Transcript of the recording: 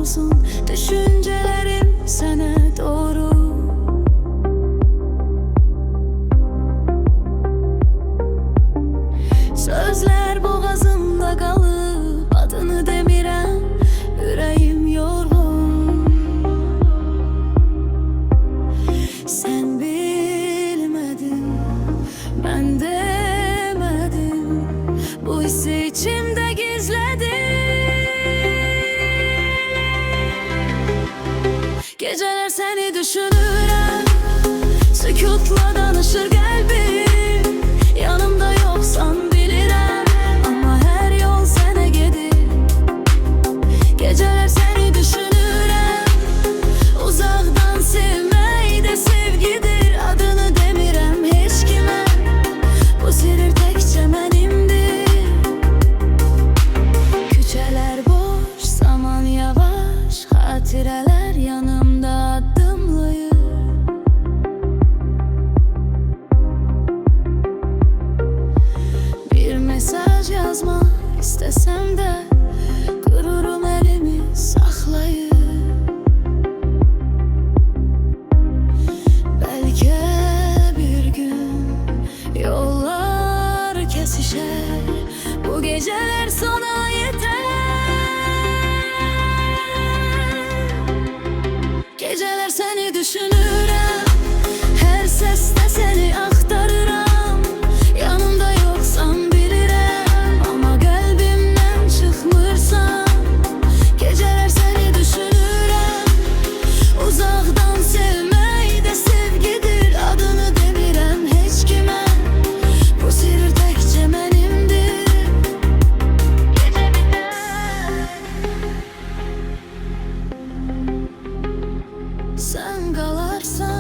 olsun düşüncelerim sana doğru. Sözler boğazımda kalıp adını demirem, yüreğim yorgun. Sen bilmedin, ben demedim, bu hissi içimde gizledim. Geceler seni düşünürüm, sükutla danışır kalbim. Yanımda yoksan bilirim, ama her yol sana gedir. Geceler seni düşünürüm, uzaktan sevmeyi de sevgidir. Adını demirem hiç kime, bu sır tekçe benimdir. Küçeler boş, zaman yavaş, hatireler yanımda adımlıyor. Bir mesaj yazmak istesem de gururum elimi saklayır. Belki bir gün yollar kesişer, bu geceler sona yeter. Geceler seni düşünürüm, her seste seni aktarırım. Yanımda yoksan bilirim, ama kalbimden çıkmırsan. Geceler seni düşünürüm, uzaktan sevmeyi de sevgidir. Adını demirem hiç kime, bu sır tekçe benimdir. Gece biter, sen kalarsan